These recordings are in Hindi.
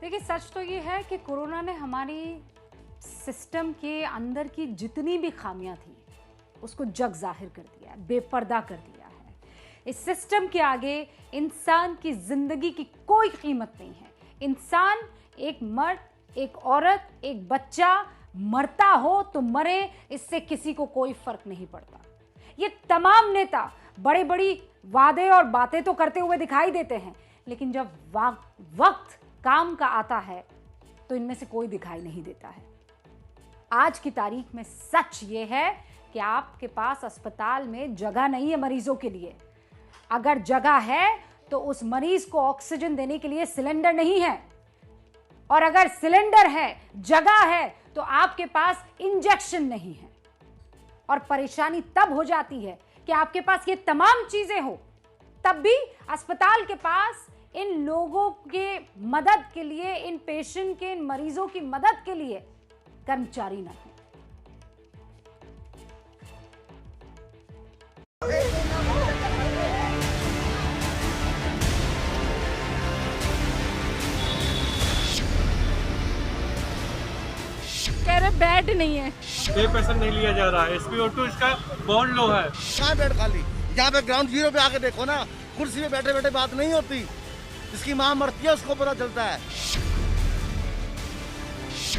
देखिए, सच तो ये है कि कोरोना ने हमारी सिस्टम के अंदर की जितनी भी खामियां थी उसको जग जाहिर कर दिया है, बेपर्दा कर दिया है। इस सिस्टम के आगे इंसान की जिंदगी की कोई कीमत नहीं है। इंसान, एक मर्द, एक औरत, एक बच्चा मरता हो तो मरे, इससे किसी को कोई फर्क नहीं पड़ता। ये तमाम नेता बड़ी बड़ी वादे और बातें तो करते हुए दिखाई देते हैं, लेकिन जब वक्त काम का आता है तो इनमें से कोई दिखाई नहीं देता है। आज की तारीख में सच ये है कि आपके पास अस्पताल में जगह नहीं है मरीजों के लिए। अगर जगह है तो उस मरीज को ऑक्सीजन देने के लिए सिलेंडर नहीं है, और अगर सिलेंडर है, जगह है, तो आपके पास इंजेक्शन नहीं है। और परेशानी तब हो जाती है कि आपके पास ये तमाम चीजें हो, तब भी अस्पताल के पास इन लोगों के मदद के लिए, इन पेशेंट के, इन मरीजों की मदद के लिए कर्मचारी न हो। कह रहे बेड नहीं है, पे पेशेंट नहीं लिया जा रहा है। SpO2 इसका बहुत लो है। कहाँ बेड खाली? यहाँ पे ग्राउंड जीरो पे आके देखो ना, कुर्सी पे बैठे बैठे बात नहीं होती। जिसकी माँ मरती है उसको पता चलता है।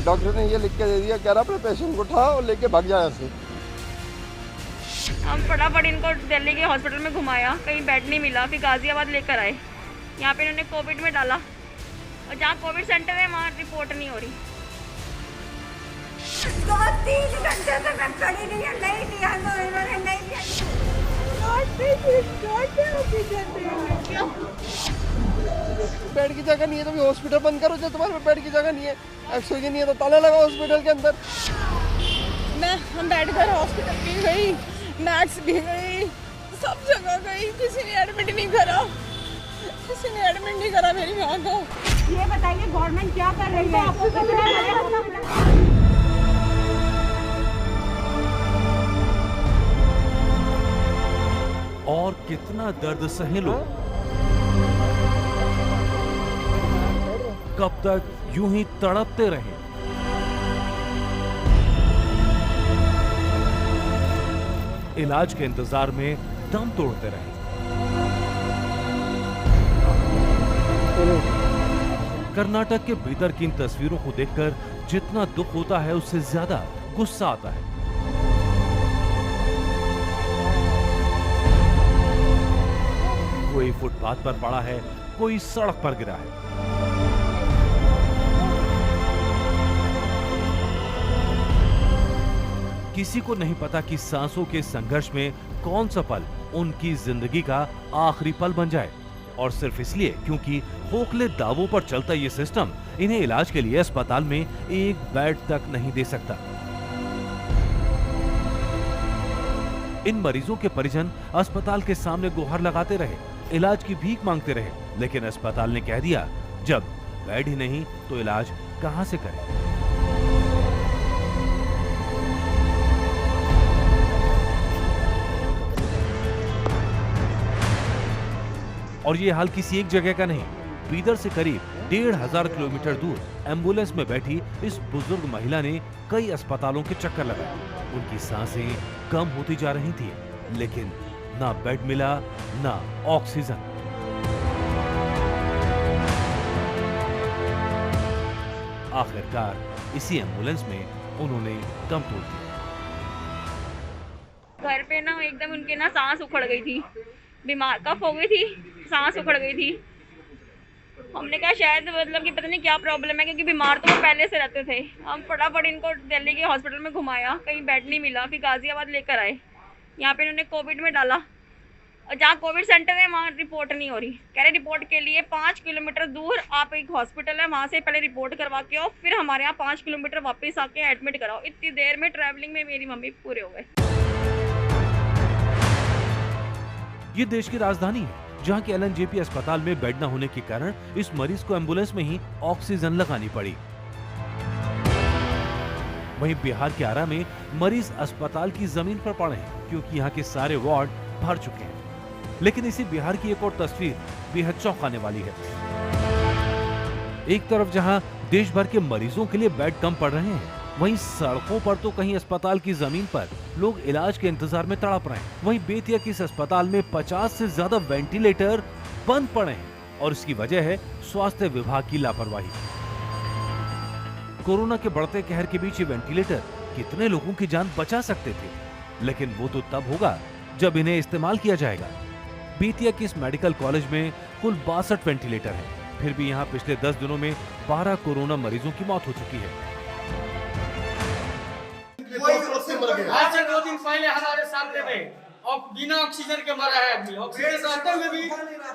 डॉक्टर ने ये लिख के दे दिया, कह रहा अपने पेशेंट को उठाओ और लेके भाग जाए ऐसे। हम फटाफट इनको दिल्ली के हॉस्पिटल में घुमाया, कहीं बेड नहीं मिला, फिर गाजियाबाद लेकर आए। यहाँ पे इन्होंने कोविड में डाला, और जहाँ कोविड सेंटर है वहाँ रिपोर्ट नहीं हो रही। 2-3 घंटे से मैं खड़ी नहीं है, नहीं लिया तो इन्होंने नहीं लिया। बेड की जगह नहीं है तो भी हॉस्पिटल बंद करो। जो तुम्हारे बेड की जगह नहीं है, ऑक्सीजन नहीं है तो ताला लगाओ हॉस्पिटल के अंदर। हम बैठकर हॉस्पिटल भी गई, मैक्स भी गई, सब जगह गई, किसी ने एडमिट नहीं करा, किसी ने एडमिट नहीं करा मेरी माँ को। ये बताइए गवर्नमेंट क्या कर रही है? आपको कितना लगेगा? और कितना दर्द सहे लोग। कब तक यूं ही तड़पते रहे? इलाज के इंतजार में दम तोड़ते रहे। कर्नाटक के बीदर की इन तस्वीरों को देखकर जितना दुख होता है उससे ज्यादा गुस्सा आता है। कोई फुटपाथ पर पड़ा है, कोई सड़क पर गिरा है। किसी को नहीं पता कि सांसों के संघर्ष में कौन सा पल उनकी जिंदगी का आखिरी पल बन जाए, और सिर्फ इसलिए क्योंकि खोखले दावों पर चलता ये सिस्टम इन्हें इलाज के लिए अस्पताल में एक बेड तक नहीं दे सकता। इन मरीजों के परिजन अस्पताल के सामने गुहार लगाते रहे, इलाज की भीख मांगते रहे, लेकिन अस्पताल ने कह दिया जब बेड ही नहीं तो इलाज कहां से करें। और ये हाल किसी एक जगह का नहीं। बीदर से करीब 1500 किलोमीटर दूर एम्बुलेंस में बैठी इस बुजुर्ग महिला ने कई अस्पतालों के चक्कर लगाए। उनकी सांसें कम होती जा रही थी, लेकिन ना बेड मिला, ना ऑक्सीजन। आखिरकार इसी एम्बुलेंस में उन्होंने दम तोड़ दिया। घर पे ना एकदम उनके ना सांस उखड़ गई थी, बीमार कफ हो गई थी, सांस उखड़ गई थी। हमने कहा शायद मतलब कि पता नहीं क्या प्रॉब्लम है, क्योंकि बीमार तो वो पहले से रहते थे। हम फटाफट इनको दिल्ली के हॉस्पिटल में घुमाया, कहीं बेड नहीं मिला, फिर गाजियाबाद लेकर आए। यहाँ पे इन्होंने कोविड में डाला, और जहाँ कोविड सेंटर है वहाँ रिपोर्ट नहीं हो रही। कह रहे रिपोर्ट के लिए 5 किलोमीटर दूर आप एक हॉस्पिटल है, वहाँ से पहले रिपोर्ट करवा के आओ, फिर हमारे यहाँ 5 किलोमीटर वापस आके एडमिट कराओ। इतनी देर में ट्रैवलिंग में मेरी मम्मी पूरे हो गए। ये देश की राजधानी है, जहां के LNJP अस्पताल में बेड न होने के कारण इस मरीज को एम्बुलेंस में ही ऑक्सीजन लगानी पड़ी। वहीं बिहार के आरा में मरीज अस्पताल की जमीन पर पड़े हैं, क्योंकि यहाँ के सारे वार्ड भर चुके हैं। लेकिन इसी बिहार की एक और तस्वीर बेहद चौंकाने वाली है। एक तरफ जहां देश भर के मरीजों के लिए बेड कम पड़ रहे हैं, वहीं सड़कों पर तो कहीं अस्पताल की जमीन पर लोग इलाज के इंतजार में तड़प रहे हैं। वहीं बेतिया के इस अस्पताल में 50 से ज्यादा वेंटिलेटर बंद पड़े हैं और इसकी वजह है स्वास्थ्य विभाग की लापरवाही। कोरोना के बढ़ते कहर के बीच ये वेंटिलेटर कितने लोगों की जान बचा सकते थे, लेकिन वो तो तब होगा जब इन्हें इस्तेमाल किया जाएगा। बेतिया के इस मेडिकल कॉलेज में कुल 62 वेंटिलेटर हैं। फिर भी यहाँ पिछले 10 दिनों में 12 कोरोना मरीजों की मौत हो चुकी है। आज से 2 दिन पहले हमारे सामने में और बिना ऑक्सीजन के मरा है आदमी। ऑक्सीजन रहते हुए भी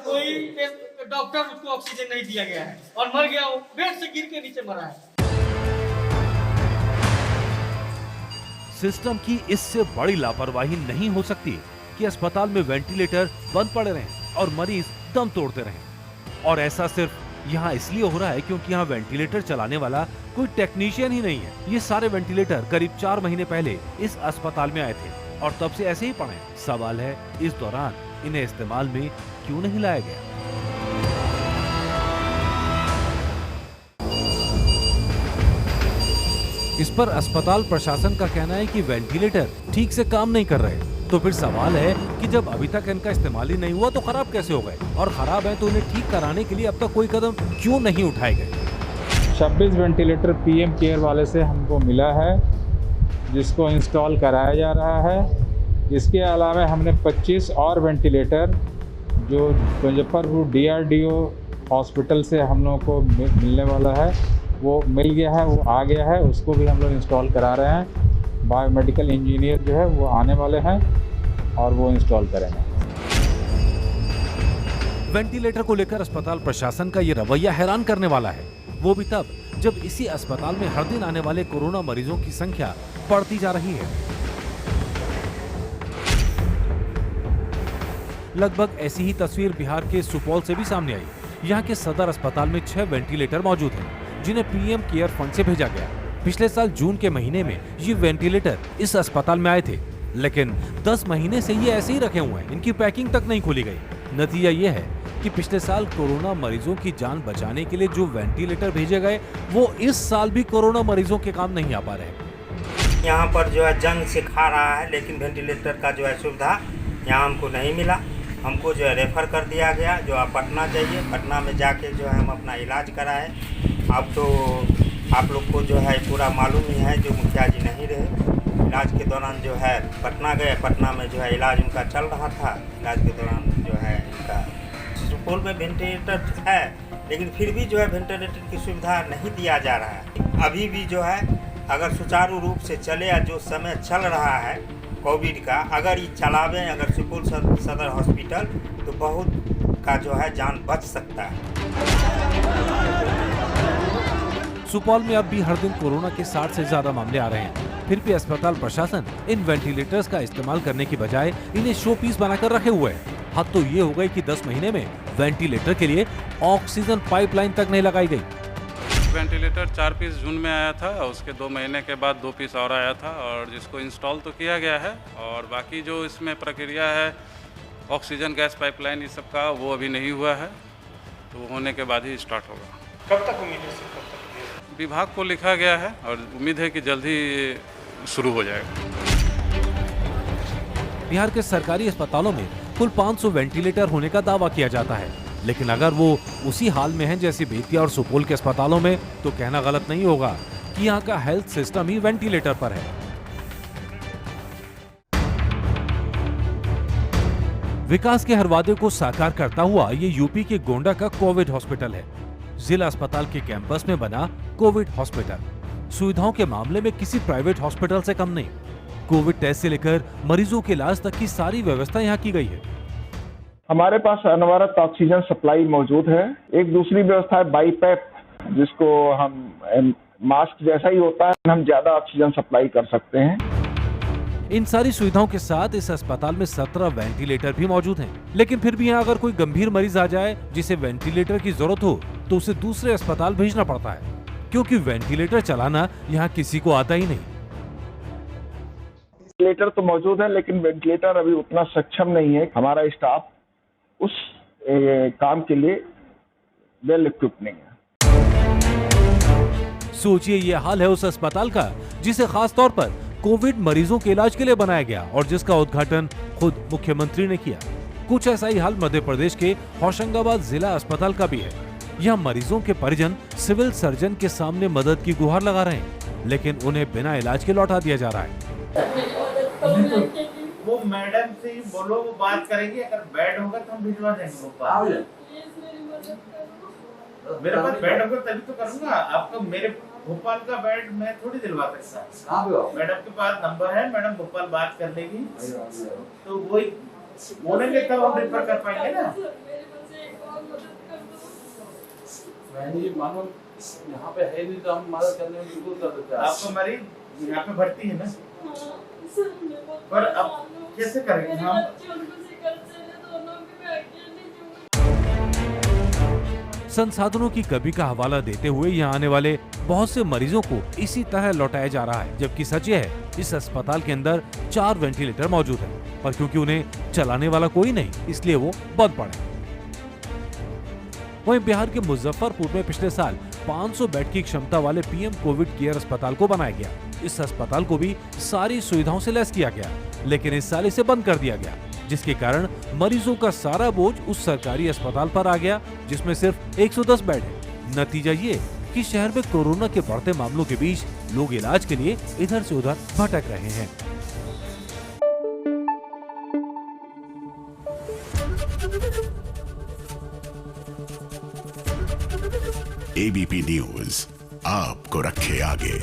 कोई डॉक्टर उसको ऑक्सीजन नहीं दिया गया है और मर गया, वो बेड से गिर के नीचे मरा है। सिस्टम की इससे बड़ी लापरवाही नहीं हो सकती कि अस्पताल में वेंटिलेटर बंद पड़े रहें और मरीज दम तोड़ते रहें। और ऐसा सिर्फ यहाँ इसलिए हो रहा है क्योंकि यहाँ वेंटिलेटर चलाने वाला कोई टेक्नीशियन ही नहीं है। ये सारे वेंटिलेटर करीब 4 महीने पहले इस अस्पताल में आए थे और तब से ऐसे ही पड़े हैं। सवाल है इस दौरान इन्हें इस्तेमाल में क्यों नहीं लाया गया। इस पर अस्पताल प्रशासन का कहना है कि वेंटिलेटर ठीक से काम नहीं कर रहे। तो फिर सवाल है कि जब अभी तक इनका इस्तेमाल ही नहीं हुआ तो खराब कैसे हो गए, और खराब है तो इन्हें ठीक कराने के लिए अब तक कोई कदम क्यों नहीं उठाए गए। 26 वेंटिलेटर पीएम केयर वाले से हमको मिला है, जिसको इंस्टॉल कराया जा रहा है। इसके अलावा हमने 25 और वेंटिलेटर जो मुजफ्फरपुर DRDO हॉस्पिटल से हम लोगों को मिलने वाला है, वो मिल गया है, वो आ गया है, उसको भी हम लोग इंस्टॉल करा रहे हैं। बायोमेडिकल इंजीनियर जो है वो आने वाले हैं और वो इंस्टॉल करेंगे। वेंटिलेटर को लेकर अस्पताल प्रशासन का ये रवैया हैरान करने वाला है, वो भी तब जब इसी अस्पताल में हर दिन आने वाले कोरोना मरीजों की संख्या बढ़ती जा रही है। लगभग ऐसी ही तस्वीर बिहार के सुपौल से भी सामने आई। यहाँ के सदर अस्पताल में 6 वेंटिलेटर मौजूद हैं, जिन्हें पीएम केयर फंड से भेजा गया। पिछले साल जून के महीने में ये वेंटिलेटर इस अस्पताल में आए थे, लेकिन 10 महीने से ये ऐसे ही रखे हुए हैं। इनकी पैकिंग तक नहीं खोली गई। नतीजा ये है कि पिछले साल कोरोना मरीजों की जान बचाने के लिए जो वेंटिलेटर भेजे गए, वो इस साल भी कोरोना मरीजों के काम नहीं आ पा रहे। यहाँ पर जो है जंग से खा रहा है, लेकिन वेंटिलेटर का जो है सुविधा यहाँ हमको नहीं मिला। हमको जो है रेफर कर दिया गया, जो आप पटना जाइए, पटना में जाके जो है हम अपना इलाज कराए। अब तो आप लोग को जो है पूरा मालूम ही है, जो मुखिया जी नहीं रहे इलाज के दौरान जो है पटना गए। पटना में जो है इलाज उनका चल रहा था। इलाज के दौरान जो है इनका सुपौल में वेंटिलेटर है, लेकिन फिर भी जो है वेंटिलेटर की सुविधा नहीं दिया जा रहा है। अभी भी जो है अगर सुचारू रूप से चले, जो समय चल रहा है कोविड का, अगर ये चलावें अगर सुपौल सदर हॉस्पिटल, तो बहुत का जो है जान बच सकता है। सुपौल में अब भी हर दिन कोरोना के 60 से ज्यादा मामले आ रहे हैं। फिर भी अस्पताल प्रशासन इन वेंटिलेटर्स का इस्तेमाल करने की बजाय इन्हें शो पीस बनाकर रखे हुए है। हद तो ये हो गई कि 10 महीने में वेंटिलेटर के लिए ऑक्सीजन पाइपलाइन तक नहीं लगाई गई। वेंटिलेटर 4 पीस जून में आया था, उसके 2 महीने के बाद 2 पीस और आया था, और जिसको इंस्टॉल तो किया गया है। और बाकी जो इसमें प्रक्रिया है ऑक्सीजन गैस पाइपलाइन ये सब का, वो अभी नहीं हुआ है, तो वो होने के बाद ही स्टार्ट होगा। कब तक उम्मीद है सर? कब तक? विभाग को लिखा गया है और उम्मीद है कि जल्द ही शुरू हो जाएगा। बिहार के सरकारी अस्पतालों में कुल 500 वेंटिलेटर होने का दावा किया जाता है, लेकिन अगर वो उसी हाल में हैं जैसे बेतिया और सुपौल के अस्पतालों में, तो कहना गलत नहीं होगा कि यहाँ का हेल्थ सिस्टम ही वेंटिलेटर पर है। विकास के हर वादे को साकार करता हुआ ये यूपी के गोंडा का कोविड हॉस्पिटल है। जिला अस्पताल के कैंपस में बना कोविड हॉस्पिटल सुविधाओं के मामले में किसी प्राइवेट हॉस्पिटल से कम नहीं। कोविड टेस्ट से लेकर मरीजों के इलाज तक की सारी व्यवस्था यहाँ की गई है। हमारे पास अनवरत ऑक्सीजन सप्लाई मौजूद है। एक दूसरी व्यवस्था है बाईपैप, जिसको हम मास्क जैसा ही होता है, हम ज्यादा ऑक्सीजन सप्लाई कर सकते हैं। इन सारी सुविधाओं के साथ इस अस्पताल में 17 वेंटिलेटर भी मौजूद हैं। लेकिन फिर भी यहाँ अगर कोई गंभीर मरीज आ जाए जिसे वेंटिलेटर की जरूरत हो, तो उसे दूसरे अस्पताल भेजना पड़ता है, क्योंकि वेंटिलेटर चलाना यहाँ किसी को आता ही नहीं। वेंटिलेटर तो मौजूद है, लेकिन वेंटिलेटर अभी उतना सक्षम नहीं है। हमारा स्टाफ उस काम के लिए वेल इक्विप्ड नहीं है। सोचिए ये हाल है उस अस्पताल का जिसे खास तौर पर कोविड मरीजों के इलाज के लिए बनाया गया और जिसका उद्घाटन खुद मुख्यमंत्री ने किया। कुछ ऐसा ही हाल मध्य प्रदेश के होशंगाबाद जिला अस्पताल का भी है। यहाँ मरीजों के परिजन सिविल सर्जन के सामने मदद की गुहार लगा रहे हैं, लेकिन उन्हें बिना इलाज के लौटा दिया जा रहा है। वो मैडम से ही बोलो, वो बात करेंगे, अगर बेड होगा तो हम भिजवा देंगे। मेरे पास बेड होगा तभी तो करूंगा। आपका मेरे भोपाल का बेड मैं थोड़ी दिलवा सकता। मैडम के पास नंबर है, मैडम भोपाल बात कर लेगी तो वही बोलेंगे तब हम रेफर कर पाएंगे ना। मानो यहाँ पे है नहीं तो हम मदद करने में बिल्कुल कर देते हैं। आपका मरीज यहाँ पे भर्ती है ना, पर अब कैसे करेंगे हम? संसाधनों की कमी का हवाला देते हुए यहाँ आने वाले बहुत से मरीजों को इसी तरह लौटाया जा रहा है, जबकि सच यह है इस अस्पताल के अंदर 4 वेंटिलेटर मौजूद है, पर क्योंकि उन्हें चलाने वाला कोई नहीं इसलिए वो बंद पड़े। वहीं बिहार के मुजफ्फरपुर में पिछले साल 500 बेड की क्षमता वाले पीएम कोविड केयर अस्पताल को बनाया गया। इस अस्पताल को भी सारी सुविधाओं से लैस किया गया, लेकिन इस साल इसे बंद कर दिया गया, जिसके कारण मरीजों का सारा बोझ उस सरकारी अस्पताल पर आ गया जिसमें सिर्फ 110 बेड है। नतीजा ये कि शहर में कोरोना के बढ़ते मामलों के बीच लोग इलाज के लिए इधर से उधर भटक रहे हैं। एबीपी न्यूज आपको रखे आगे।